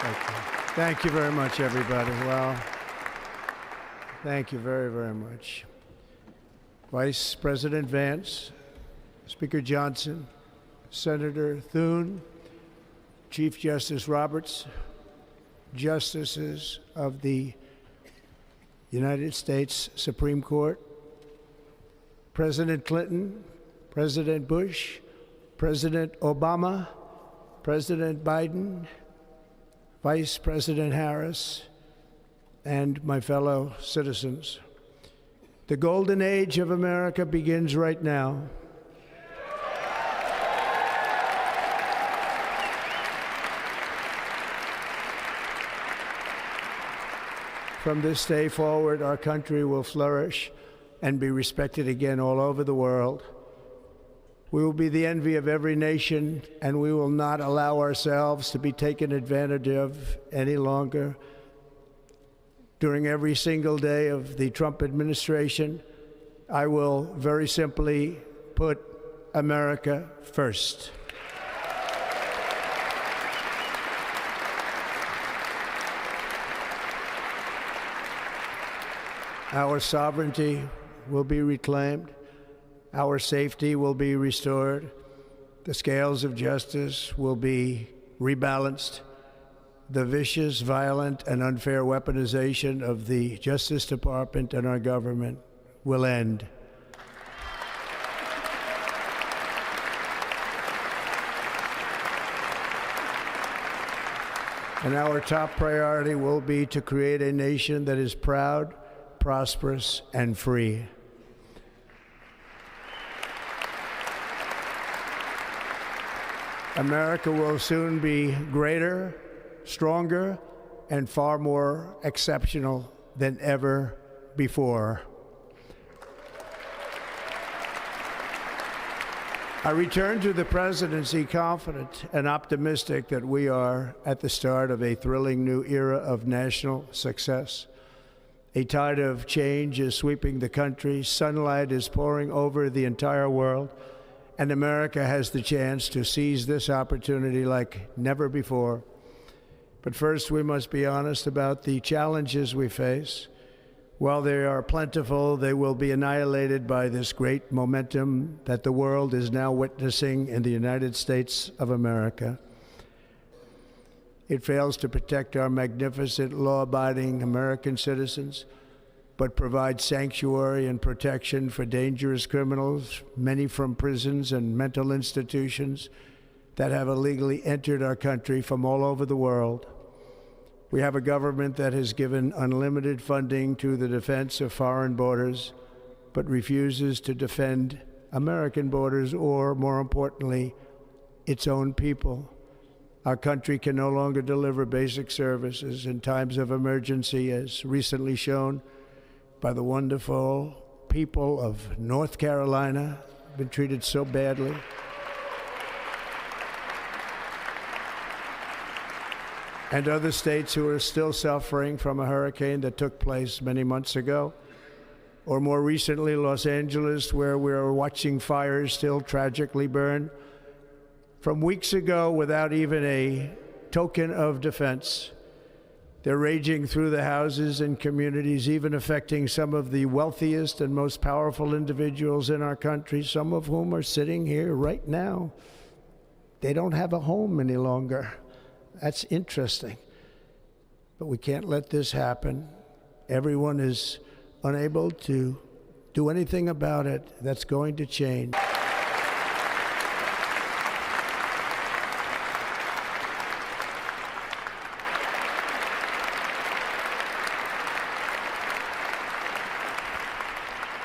Thank you. Thank you very much, everybody. Well, thank you very, very much. Vice President Vance, Speaker Johnson, Senator Thune, Chief Justice Roberts, Justices of the United States Supreme Court, President Clinton, President Bush, President Obama, President Biden, Vice President Harris, and my fellow citizens. The golden age of America begins right now. From this day forward, our country will flourish and be respected again all over the world. We will be the envy of every nation, and we will not allow ourselves to be taken advantage of any longer. During every single day of the Trump administration, I will very simply put America first. Our sovereignty will be reclaimed. Our safety will be restored. The scales of justice will be rebalanced. The vicious, violent, and unfair weaponization of the Justice Department and our government will end. And our top priority will be to create a nation that is proud, prosperous, and free. America will soon be greater, stronger, and far more exceptional than ever before. I return to the presidency confident and optimistic that we are at the start of a thrilling new era of national success. A tide of change is sweeping the country, sunlight is pouring over the entire world, and America has the chance to seize this opportunity like never before. But first, we must be honest about the challenges we face. While they are plentiful, they will be annihilated by this great momentum that the world is now witnessing in the United States of America. It fails to protect our magnificent, law-abiding American citizens, but provides sanctuary and protection for dangerous criminals, many from prisons and mental institutions that have illegally entered our country from all over the world. We have a government that has given unlimited funding to the defense of foreign borders, but refuses to defend American borders or, more importantly, its own people. Our country can no longer deliver basic services in times of emergency, as recently shown by the wonderful people of North Carolina, been treated so badly. And other states who are still suffering from a hurricane that took place many months ago. Or more recently, Los Angeles, where we're watching fires still tragically burn from weeks ago without even a token of defense. They're raging through the houses and communities, even affecting some of the wealthiest and most powerful individuals in our country, some of whom are sitting here right now. They don't have a home any longer. That's interesting. But we can't let this happen. Everyone is unable to do anything about it. That's going to change.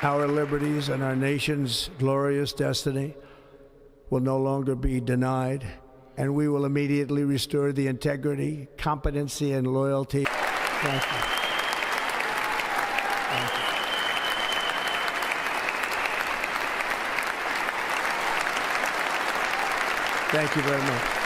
Our liberties and our nation's glorious destiny will no longer be denied, and we will immediately restore the integrity, competency, and loyalty. Thank you. Thank you. Thank you very much.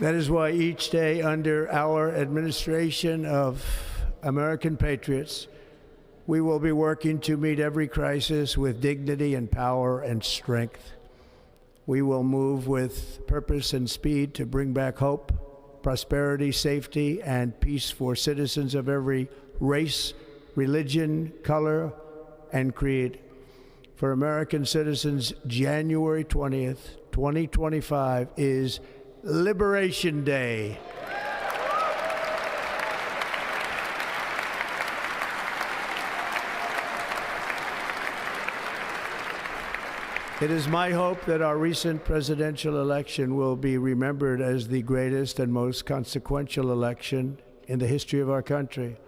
That is why each day under our administration of American patriots, We will be working to meet every crisis with dignity and power and strength. We will move with purpose and speed to bring back hope, prosperity, safety, and peace for citizens of every race, religion, color, and creed. For American citizens, January 20th, 2025 is Liberation Day. It is my hope that our recent presidential election will be remembered as the greatest and most consequential election in the history of our country.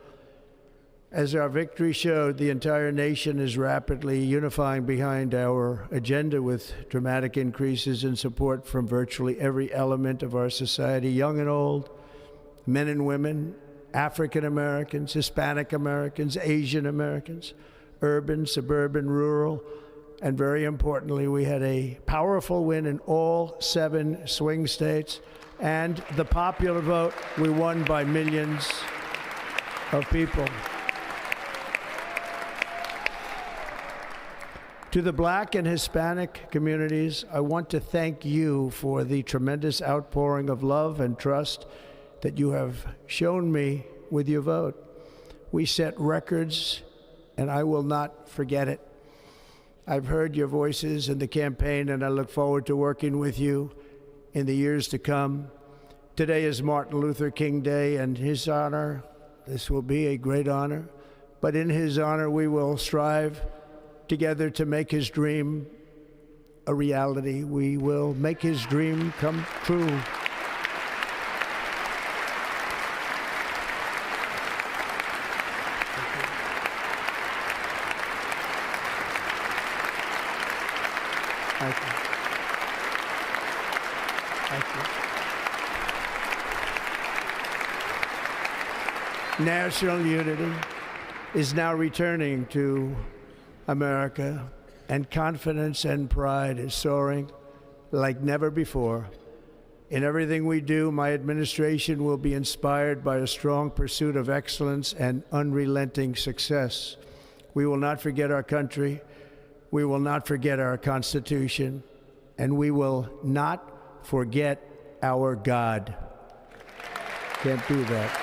As our victory showed, the entire nation is rapidly unifying behind our agenda with dramatic increases in support from virtually every element of our society, young and old, men and women, African Americans, Hispanic Americans, Asian Americans, urban, suburban, rural, and very importantly, we had a powerful win in all 7 swing states, and the popular vote, we won by millions of people. To the Black and Hispanic communities, I want to thank you for the tremendous outpouring of love and trust that you have shown me with your vote. We set records, and I will not forget it. I've heard your voices in the campaign, and I look forward to working with you in the years to come. Today is Martin Luther King Day, and his honor, this will be a great honor, but in his honor, we will strive together to make his dream a reality. We will make his dream come true. Thank you. Thank you. National unity is now returning to America, and confidence and pride is soaring like never before. In everything we do, my administration will be inspired by a strong pursuit of excellence and unrelenting success. We will not forget our country. We will not forget our Constitution, and we will not forget our God. Can't do that.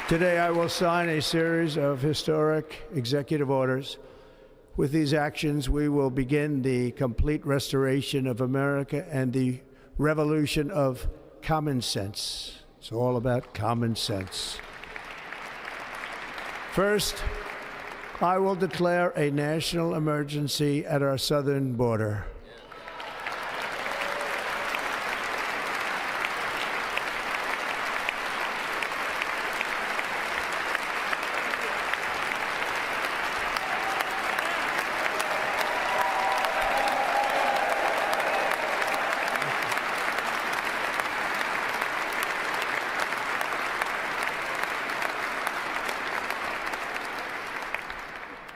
Today, I will sign a series of historic executive orders. With these actions, we will begin the complete restoration of America and the revolution of common sense. It's all about common sense. First, I will declare a national emergency at our southern border.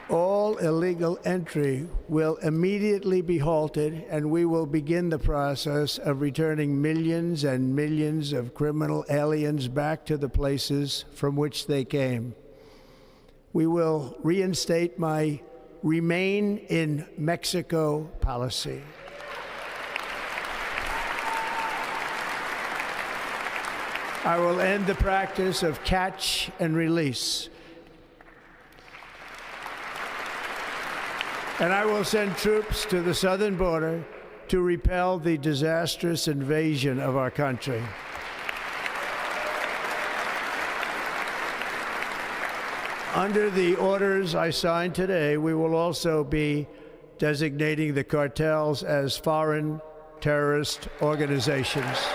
All illegal entry will immediately be halted, and we will begin the process of returning millions and millions of criminal aliens back to the places from which they came. We will reinstate my Remain in Mexico policy. I will end the practice of catch and release. And I will send troops to the southern border to repel the disastrous invasion of our country. Under the orders I signed today, we will also be designating the cartels as foreign terrorist organizations.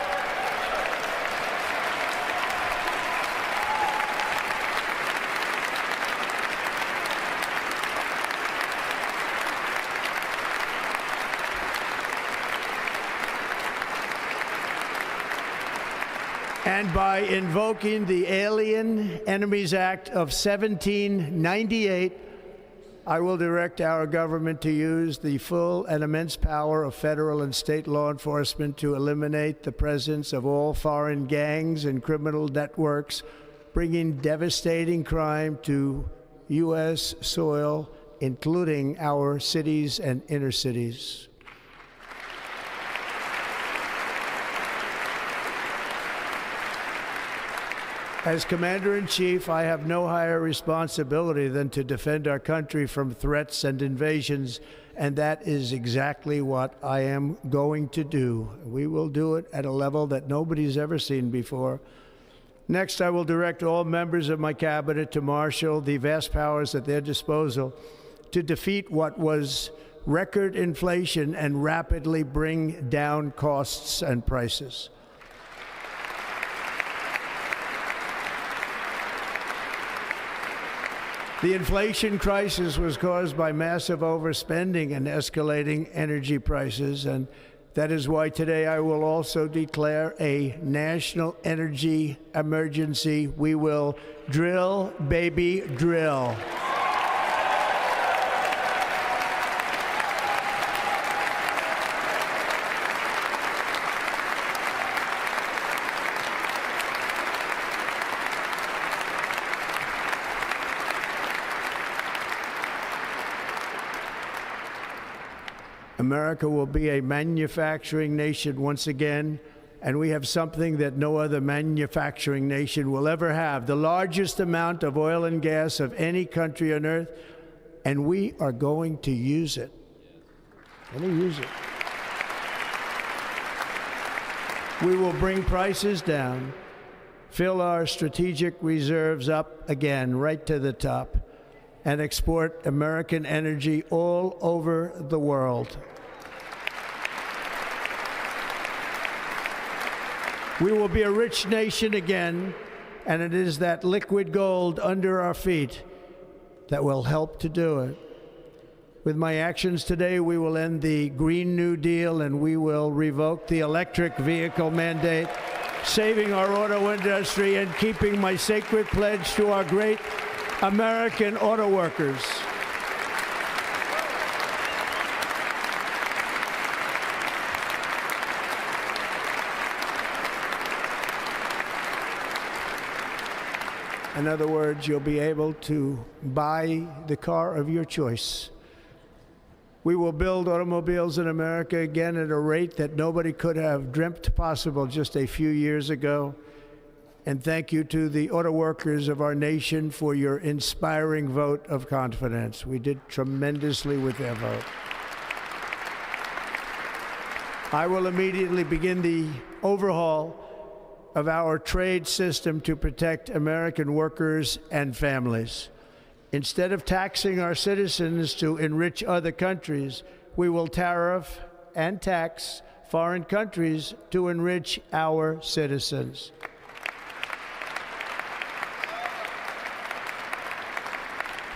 And by invoking the Alien Enemies Act of 1798, I will direct our government to use the full and immense power of federal and state law enforcement to eliminate the presence of all foreign gangs and criminal networks, bringing devastating crime to U.S. soil, including our cities and inner cities. As Commander-in-Chief, I have no higher responsibility than to defend our country from threats and invasions, and that is exactly what I am going to do. We will do it at a level that nobody's ever seen before. Next, I will direct all members of my cabinet to marshal the vast powers at their disposal to defeat what was record inflation and rapidly bring down costs and prices. The inflation crisis was caused by massive overspending and escalating energy prices, and that is why today I will also declare a national energy emergency. We will drill, baby, drill. America will be a manufacturing nation once again, and we have something that no other manufacturing nation will ever have, the largest amount of oil and gas of any country on earth, and we are going to use it. We will bring prices down, fill our strategic reserves up again, right to the top, and export American energy all over the world. We will be a rich nation again, and it is that liquid gold under our feet that will help to do it. With my actions today, we will end the Green New Deal, and we will revoke the electric vehicle mandate, saving our auto industry and keeping my sacred pledge to our great American auto workers. In other words, you'll be able to buy the car of your choice. We will build automobiles in America again at a rate that nobody could have dreamt possible just a few years ago. And thank you to the auto workers of our nation for your inspiring vote of confidence. We did tremendously with their vote. I will immediately begin the overhaul of our trade system to protect American workers and families. Instead of taxing our citizens to enrich other countries, we will tariff and tax foreign countries to enrich our citizens.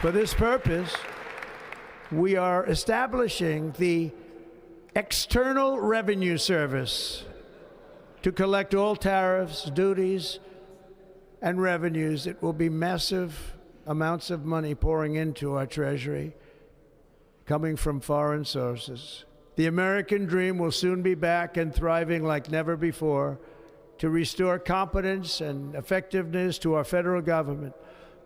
For this purpose, we are establishing the External Revenue Service to collect all tariffs, duties, and revenues. It will be massive amounts of money pouring into our treasury, coming from foreign sources. The American dream will soon be back and thriving like never before to restore competence and effectiveness to our federal government.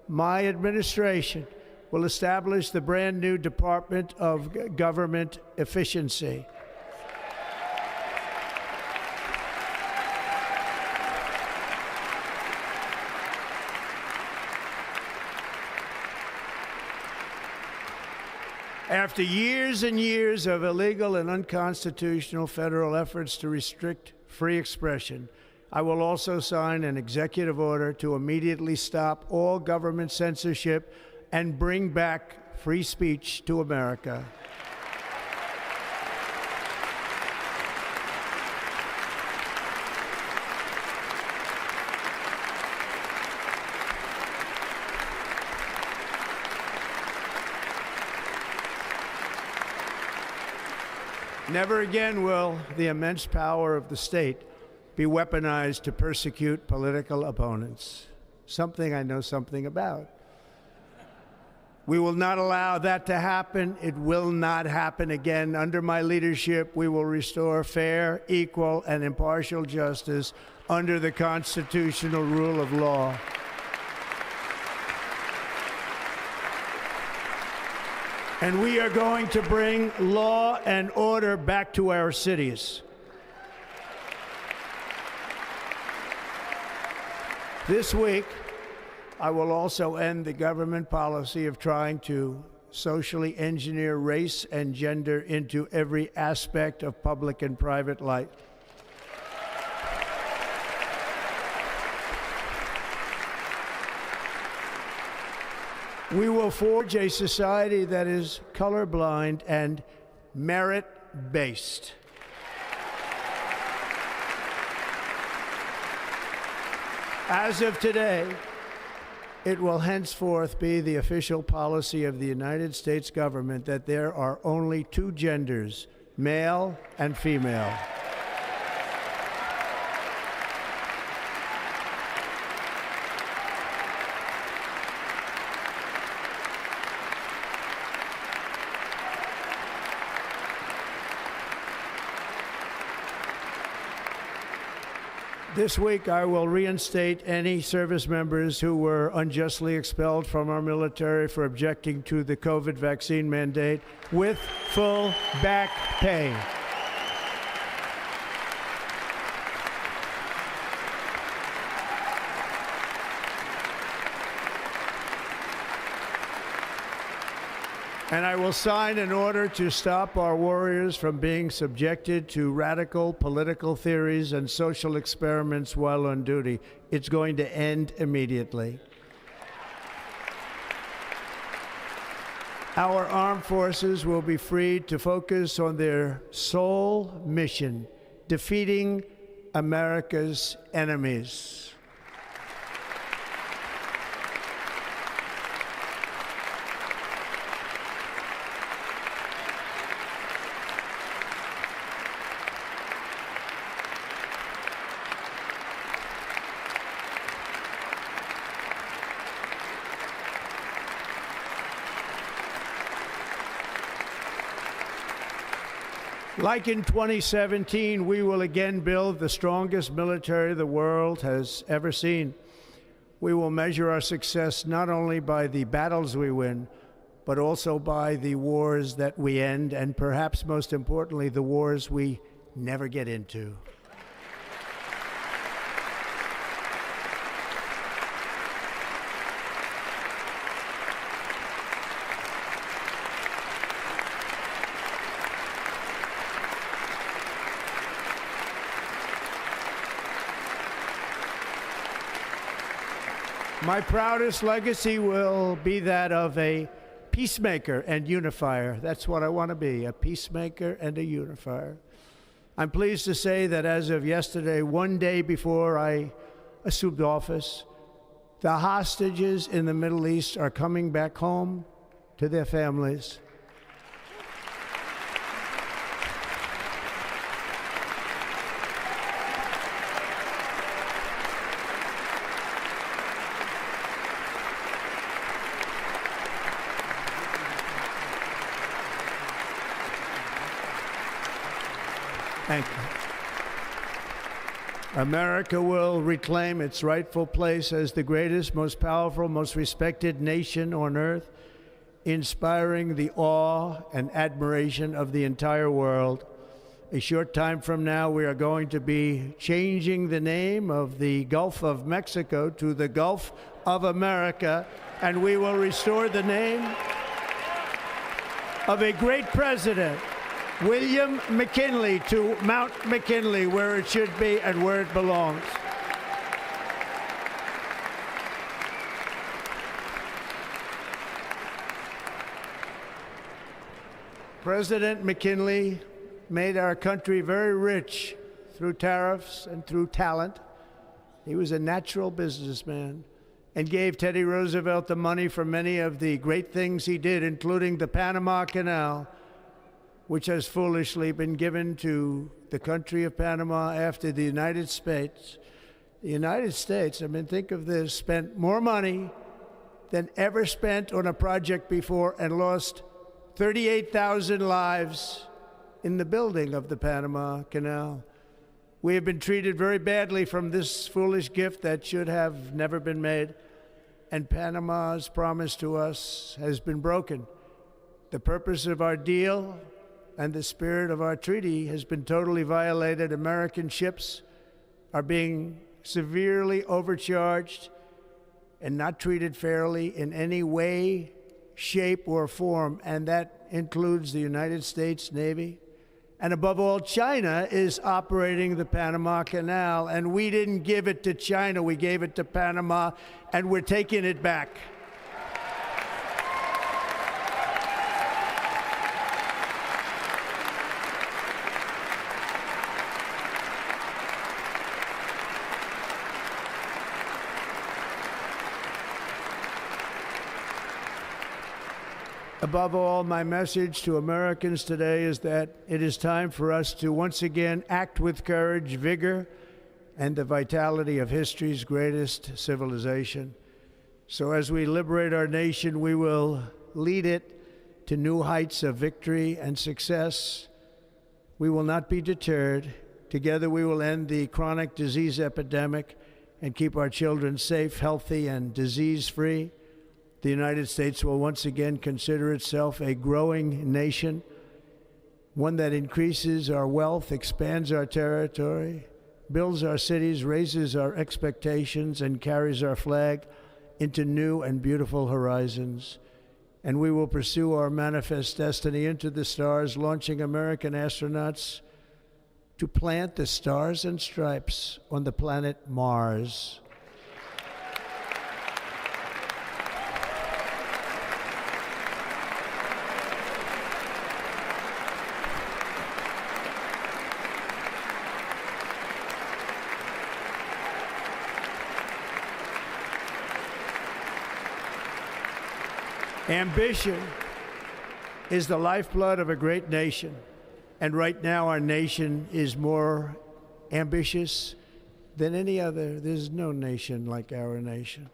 My administration will establish the brand new Department of Government Efficiency. After years and years of illegal and unconstitutional federal efforts to restrict free expression, I will also sign an executive order to immediately stop all government censorship and bring back free speech to America. Never again will the immense power of the state be weaponized to persecute political opponents, something I know something about. We will not allow that to happen. It will not happen again. Under my leadership, we will restore fair, equal, and impartial justice under the constitutional rule of law. And we are going to bring law and order back to our cities. This week, I will also end the government policy of trying to socially engineer race and gender into every aspect of public and private life. We will forge a society that is colorblind and merit-based. As of today, it will henceforth be the official policy of the United States government that there are only two genders, male and female. This week, I will reinstate any service members who were unjustly expelled from our military for objecting to the COVID vaccine mandate with full back pay. And I will sign an order to stop our warriors from being subjected to radical political theories and social experiments while on duty. It's going to end immediately. Our armed forces will be freed to focus on their sole mission, defeating America's enemies. Like in 2017, we will again build the strongest military the world has ever seen. We will measure our success not only by the battles we win, but also by the wars that we end, and perhaps most importantly, the wars we never get into. My proudest legacy will be that of a peacemaker and unifier. That's what I want to be, a peacemaker and a unifier. I'm pleased to say that as of yesterday, one day before I assumed office, the hostages in the Middle East are coming back home to their families. Thank you. America will reclaim its rightful place as the greatest, most powerful, most respected nation on earth, inspiring the awe and admiration of the entire world. A short time from now, we are going to be changing the name of the Gulf of Mexico to the Gulf of America, and we will restore the name of a great president, William McKinley, to Mount McKinley, where it should be and where it belongs. President McKinley made our country very rich through tariffs and through talent. He was a natural businessman and gave Teddy Roosevelt the money for many of the great things he did, including the Panama Canal, which has foolishly been given to the country of Panama after the United States. The United States, I mean, think of this, spent more money than ever spent on a project before and lost 38,000 lives in the building of the Panama Canal. We have been treated very badly from this foolish gift that should have never been made, and Panama's promise to us has been broken. The purpose of our deal and the spirit of our treaty has been totally violated. American ships are being severely overcharged and not treated fairly in any way, shape, or form, and that includes the United States Navy. And above all, China is operating the Panama Canal, and we didn't give it to China, we gave it to Panama, and we're taking it back. Above all, my message to Americans today is that it is time for us to once again act with courage, vigor, and the vitality of history's greatest civilization. So as we liberate our nation, we will lead it to new heights of victory and success. We will not be deterred. Together we will end the chronic disease epidemic and keep our children safe, healthy, and disease-free. The United States will once again consider itself a growing nation, one that increases our wealth, expands our territory, builds our cities, raises our expectations, and carries our flag into new and beautiful horizons. And we will pursue our manifest destiny into the stars, launching American astronauts to plant the stars and stripes on the planet Mars. Ambition is the lifeblood of a great nation, and right now our nation is more ambitious than any other. There's no nation like our nation.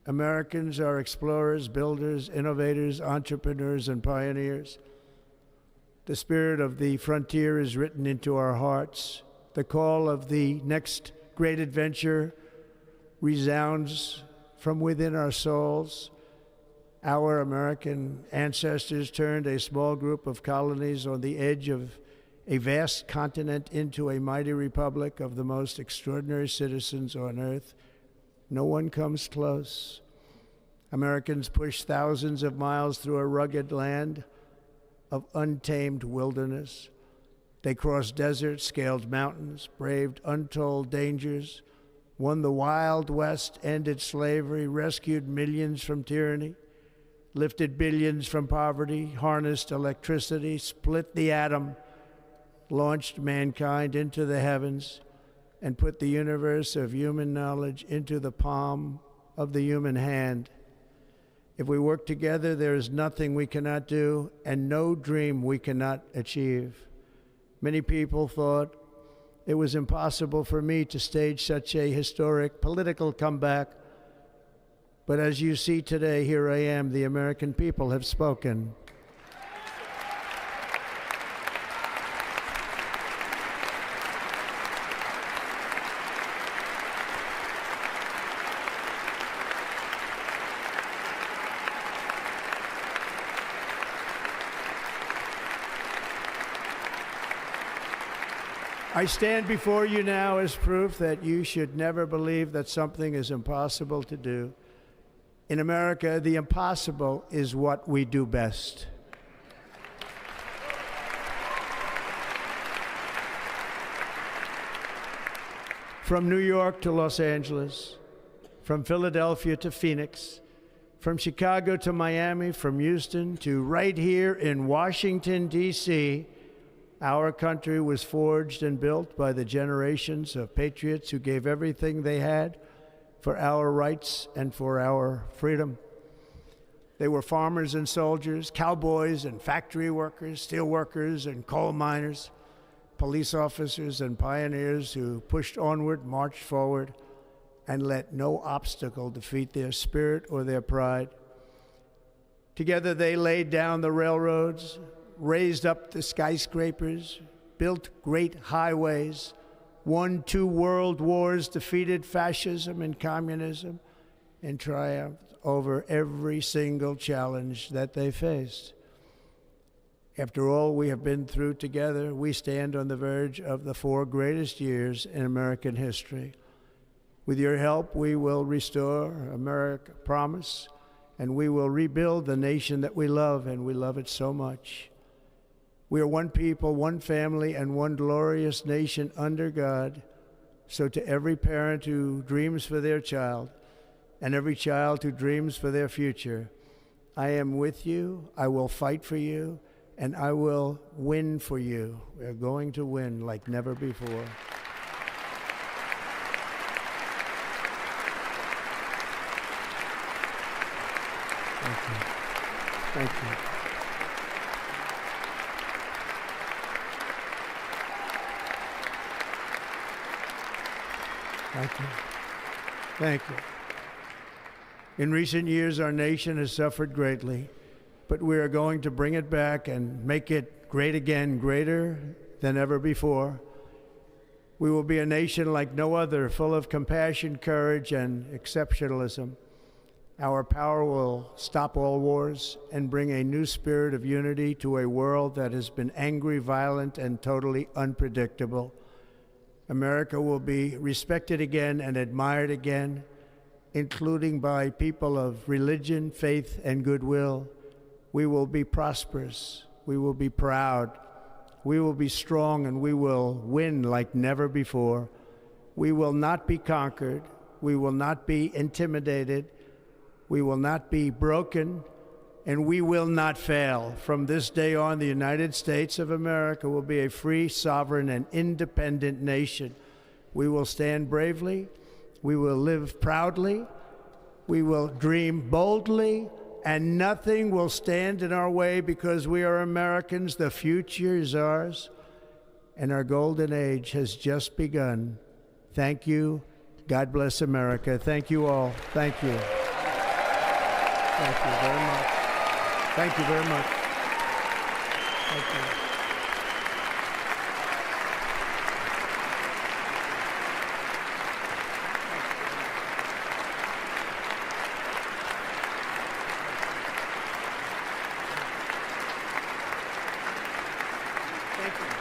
Americans are explorers, builders, innovators, entrepreneurs, and pioneers. The spirit of the frontier is written into our hearts. The call of the next great adventure resounds from within our souls. Our American ancestors turned a small group of colonies on the edge of a vast continent into a mighty republic of the most extraordinary citizens on earth. No one comes close. Americans pushed thousands of miles through a rugged land of untamed wilderness. They crossed deserts, scaled mountains, braved untold dangers, won the Wild West, ended slavery, rescued millions from tyranny, lifted billions from poverty, harnessed electricity, split the atom, launched mankind into the heavens, and put the universe of human knowledge into the palm of the human hand. If we work together, there is nothing we cannot do and no dream we cannot achieve. Many people thought it was impossible for me to stage such a historic political comeback. But as you see today, here I am. The American people have spoken. I stand before you now as proof that you should never believe that something is impossible to do. In America, the impossible is what we do best. From New York to Los Angeles, from Philadelphia to Phoenix, from Chicago to Miami, from Houston to right here in Washington, D.C., our country was forged and built by the generations of patriots who gave everything they had for our rights and for our freedom. They were farmers and soldiers, cowboys and factory workers, steel workers and coal miners, police officers and pioneers who pushed onward, marched forward, and let no obstacle defeat their spirit or their pride. Together they laid down the railroads, raised up the skyscrapers, built great highways, won 2 world wars, defeated fascism and communism, and triumphed over every single challenge that they faced. After all we have been through together, we stand on the verge of the 4 greatest years in American history. With your help, we will restore America promise, and we will rebuild the nation that we love, and we love it so much. We are one people, one family, and one glorious nation under God. So to every parent who dreams for their child, and every child who dreams for their future, I am with you, I will fight for you, and I will win for you. We are going to win like never before. Thank you. Thank you. Thank you. Thank you. In recent years, our nation has suffered greatly, but we are going to bring it back and make it great again, greater than ever before. We will be a nation like no other, full of compassion, courage, and exceptionalism. Our power will stop all wars and bring a new spirit of unity to a world that has been angry, violent, and totally unpredictable. America will be respected again and admired again, including by people of religion, faith, and goodwill. We will be prosperous. We will be proud. We will be strong, and we will win like never before. We will not be conquered. We will not be intimidated. We will not be broken, and we will not fail. From this day on, the United States of America will be a free, sovereign, and independent nation. We will stand bravely. We will live proudly. We will dream boldly, and nothing will stand in our way because we are Americans. The future is ours, and our golden age has just begun. Thank you. God bless America. Thank you all. Thank you. Thank you very much. Thank you very much. Thank you. Thank you.